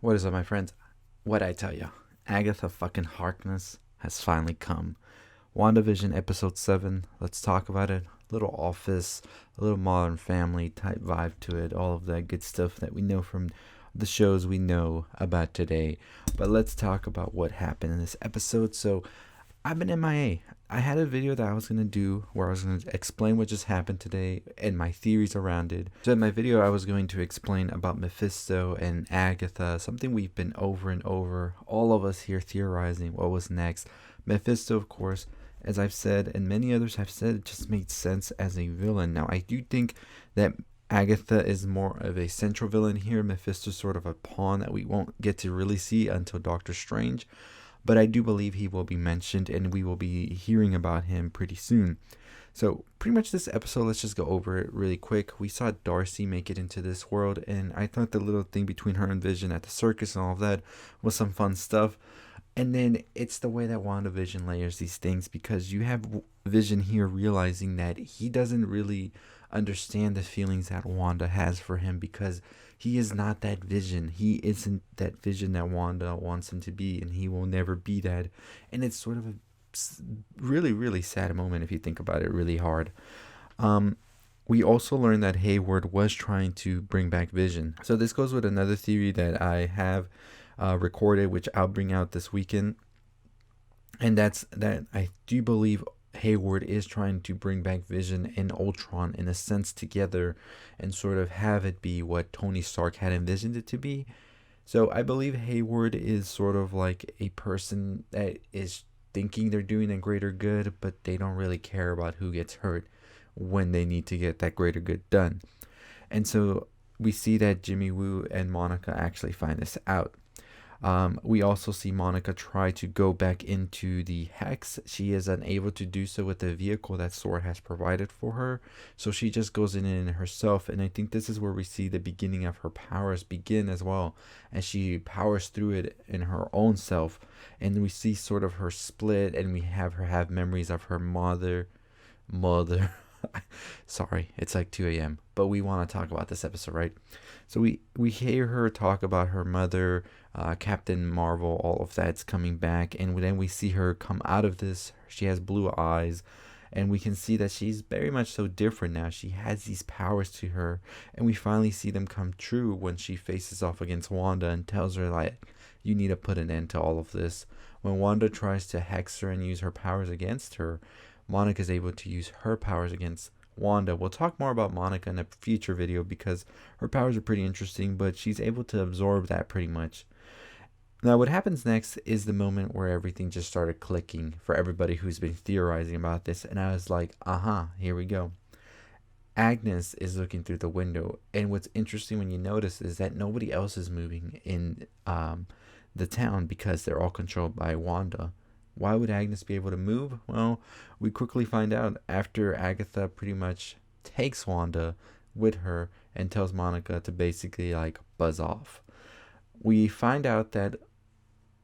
What is up, my friends? What I tell ya? Agatha fucking Harkness has finally come. Wandavision episode 7. Let's talk about it. Little office, a little modern family type vibe to it. All of that good stuff that we know from the shows we know about today. But let's talk about what happened in this episode. So, I've been MIA. I had a video that I was going to do where I was going to explain what just happened today and my theories around it. So in my video, I was going to explain about Mephisto and Agatha, something we've been over and over, all of us here theorizing what was next. Mephisto, of course, as I've said, and many others have said, it just made sense as a villain. Now, I do think that Agatha is more of a central villain here. Mephisto's sort of a pawn that we won't get to really see until Doctor Strange. But I do believe he will be mentioned and we will be hearing about him pretty soon. So pretty much this episode, let's just go over it really quick. We saw Darcy make it into this world, and I thought the little thing between her and Vision at the circus and all of that was some fun stuff. And then it's the way that WandaVision layers these things, because you have Vision here realizing that he doesn't really understand the feelings that Wanda has for him, because he is not that Vision. He isn't that Vision that Wanda wants him to be, and he will never be that. And it's sort of a really, really sad moment if you think about it really hard. We also learned that Hayward was trying to bring back Vision. So this goes with another theory that I have recorded, which I'll bring out this weekend. And that's that I do believe Hayward is trying to bring back Vision and Ultron in a sense together and sort of have it be what Tony Stark had envisioned it to be. So I believe Hayward is sort of like a person that is thinking they're doing a greater good, but they don't really care about who gets hurt when they need to get that greater good done. And so we see that Jimmy Woo and Monica actually find this out. We also see Monica try to go back into the hex. She is unable to do so with the vehicle that Sword has provided for her. So she just goes in herself. And I think this is where we see the beginning of her powers begin as well. As she powers through it in her own self. And we see sort of her split, and we have her have memories of her mother. Sorry, it's like 2 a.m. But we want to talk about this episode, right? So we hear her talk about her mother, Captain Marvel, all of that's coming back. And then we see her come out of this. She has blue eyes. And we can see that she's very much so different now. She has these powers to her. And we finally see them come true when she faces off against Wanda and tells her, like, you need to put an end to all of this. When Wanda tries to hex her and use her powers against her, Monica is able to use her powers against Wanda. We'll talk more about Monica in a future video because her powers are pretty interesting, but she's able to absorb that pretty much. Now, what happens next is the moment where everything just started clicking for everybody who's been theorizing about this, and I was like, here we go. Agnes is looking through the window, and what's interesting when you notice is that nobody else is moving in the town because they're all controlled by Wanda. Why would Agnes be able to move? Well, we quickly find out after Agatha pretty much takes Wanda with her and tells Monica to basically like buzz off. We find out that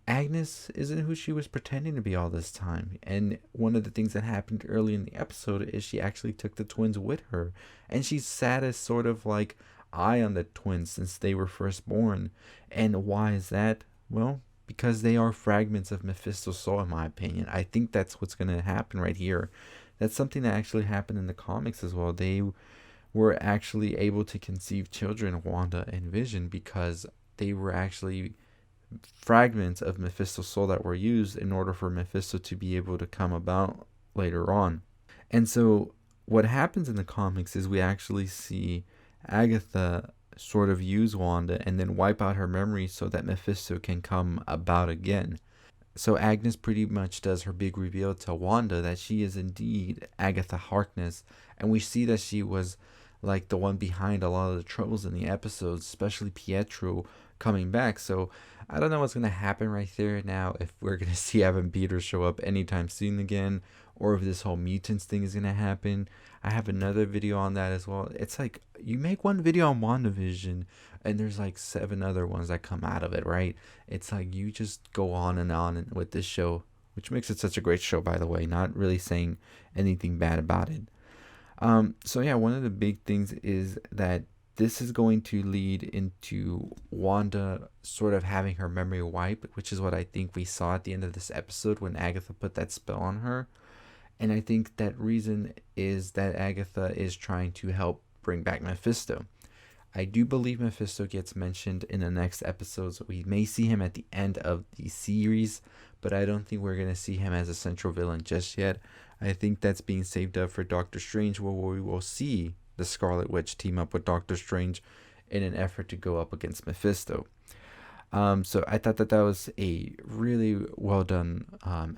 Agnes isn't who she was pretending to be all this time. And one of the things that happened early in the episode is she actually took the twins with her. And she sat as sort of like eye on the twins since they were first born. And why is that? Well, because they are fragments of Mephisto's soul, in my opinion. I think that's what's going to happen right here. That's something that actually happened in the comics as well. They were actually able to conceive children, Wanda and Vision, because they were actually fragments of Mephisto's soul that were used in order for Mephisto to be able to come about later on. And so what happens in the comics is we actually see Agatha sort of use Wanda and then wipe out her memory so that Mephisto can come about again. So Agnes pretty much does her big reveal to Wanda that she is indeed Agatha Harkness, and we see that she was like the one behind a lot of the troubles in the episodes, especially Pietro coming back. So I don't know what's going to happen right there now, if we're going to see Evan Peters show up anytime soon again, or if this whole mutants thing is going to happen. I have another video on that as well. It's like you make one video on WandaVision and there's like 7 other ones that come out of it, right? It's like you just go on and on with this show, which makes it such a great show, by the way. Not really saying anything bad about it. So yeah, one of the big things is that this is going to lead into Wanda sort of having her memory wiped, which is what I think we saw at the end of this episode when Agatha put that spell on her. And I think that reason is that Agatha is trying to help bring back Mephisto. I do believe Mephisto gets mentioned in the next episode, so we may see him at the end of the series, but I don't think we're going to see him as a central villain just yet. I think that's being saved up for Doctor Strange, where we will see the Scarlet Witch team up with Doctor Strange in an effort to go up against Mephisto. So I thought that was a really well done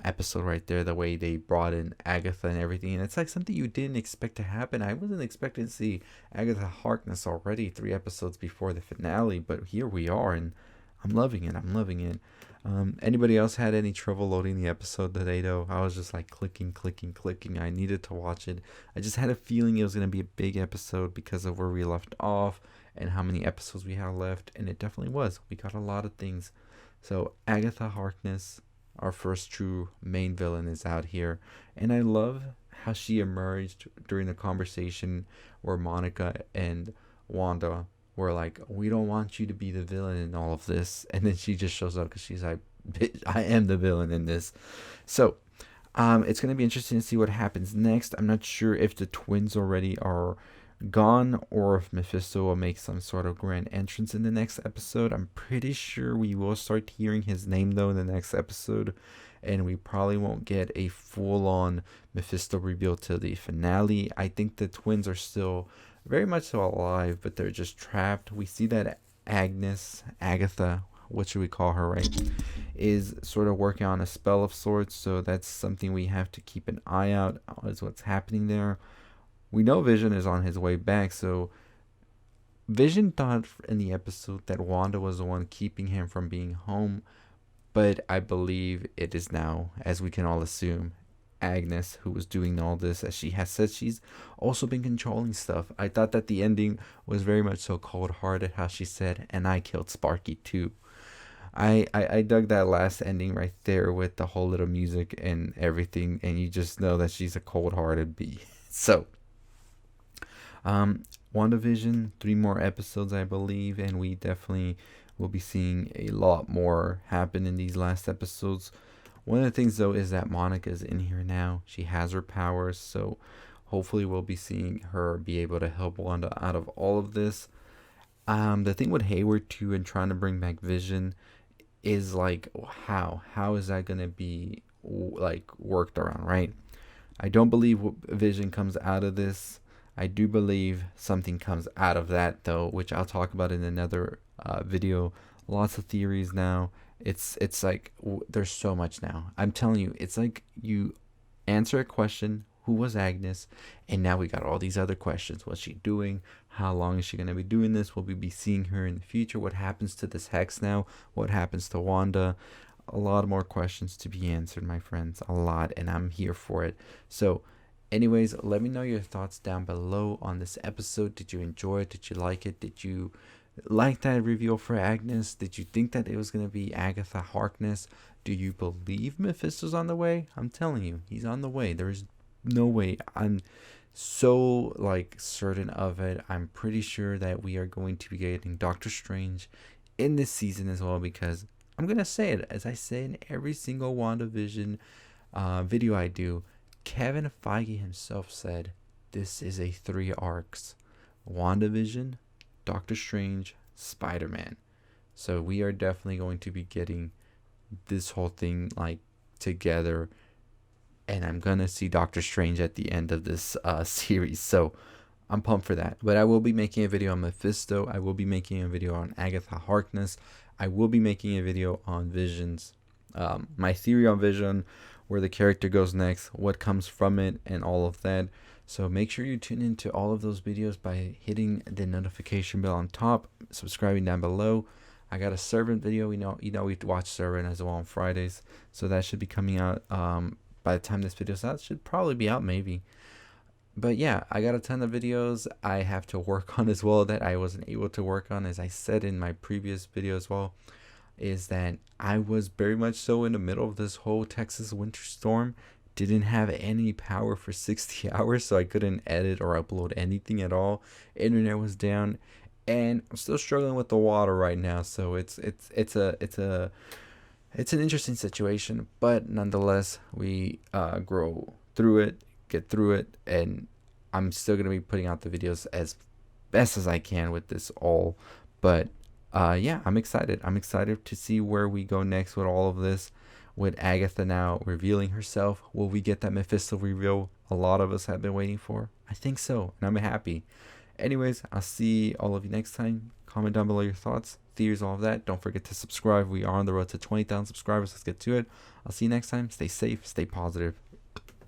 episode right there. The way they brought in Agatha and everything, and it's like something you didn't expect to happen. I wasn't expecting to see Agatha Harkness already 3 episodes before the finale, but here we are, and I'm loving it. I'm loving it. Anybody else had any trouble loading the episode today, though? I was just like clicking. I needed to watch it. I just had a feeling it was going to be a big episode because of where we left off and how many episodes we had left, and it definitely was. We got a lot of things. So Agatha Harkness, our first true main villain, is out here, and I love how she emerged during the conversation where Monica and Wanda were like, we don't want you to be the villain in all of this, and then she just shows up because she's like, bitch, I am the villain in this. So it's going to be interesting to see what happens next. I'm not sure if the twins already are gone or if Mephisto will make some sort of grand entrance in the next episode. I'm pretty sure we will start hearing his name though in the next episode, and we probably won't get a full-on Mephisto reveal till the finale. I think the twins are still very much so alive, but they're just trapped. We see that Agatha, what should we call her, right, is sort of working on a spell of sorts, so that's something we have to keep an eye out on, is what's happening there. We know Vision is on his way back, so Vision thought in the episode that Wanda was the one keeping him from being home, but I believe it is now, as we can all assume, Agnes who was doing all this. As she has said, she's also been controlling stuff. I thought that the ending was very much so cold-hearted, how she said, and I killed Sparky too. I dug that last ending right there with the whole little music and everything, and you just know that she's a cold-hearted bee. So WandaVision, 3 more episodes, I believe, and we definitely will be seeing a lot more happen in these last episodes. One of the things, though, is that Monica's in here now. She has her powers, so hopefully we'll be seeing her be able to help Wanda out of all of this. The thing with Hayward, too, and trying to bring back Vision is, like, how is that going to be, like, worked around, right? I don't believe Vision comes out of this. I do believe something comes out of that, though, which I'll talk about in another video. Lots of theories now. It's like there's so much now. I'm telling you, it's like you answer a question, who was Agnes, and now we got all these other questions. What's she doing? How long is she going to be doing this? Will we be seeing her in the future? What happens to this hex now? What happens to Wanda? A lot more questions to be answered, my friends. A lot, and I'm here for it. So anyways, let me know your thoughts down below on this episode. Did you enjoy it? Did you like it? Did you like that reveal for Agnes? Did you think that it was going to be Agatha Harkness? Do you believe Mephisto's on the way? I'm telling you, he's on the way. There is no way. I'm so, like, certain of it. I'm pretty sure that we are going to be getting Doctor Strange in this season as well, because I'm going to say it, as I say in every single WandaVision video I do, Kevin Feige himself said this is a 3 arcs: WandaVision, Doctor Strange, Spider-Man. So we are definitely going to be getting this whole thing, like, together, and I'm gonna see Doctor Strange at the end of this series, so I'm pumped for that. But I will be making a video on Mephisto. I will be making a video on Agatha Harkness. I will be making a video on Vision's my theory on Vision, where the character goes next, what comes from it, and all of that. So make sure you tune into all of those videos by hitting the notification bell on top, subscribing down below. I got a Servant video. We watch Servant as well on Fridays, so that should be coming out by the time this video's out. Should probably be out, maybe. But yeah, I got a ton of videos I have to work on as well that I wasn't able to work on, as I said in my previous video as well, is that I was very much so in the middle of this whole Texas winter storm. Didn't have any power for 60 hours, so I couldn't edit or upload anything at all. Internet was down, and I'm still struggling with the water right now. So it's an interesting situation, but nonetheless, we grow through it, get through it, and I'm still gonna be putting out the videos as best as I can with this all. But yeah, I'm excited. I'm excited to see where we go next with all of this. With Agatha now revealing herself, will we get that Mephisto reveal a lot of us have been waiting for? I think so, and I'm happy. Anyways, I'll see all of you next time. Comment down below your thoughts, theories, all of that. Don't forget to subscribe. We are on the road to 20,000 subscribers. Let's get to it. I'll see you next time. Stay safe, stay positive.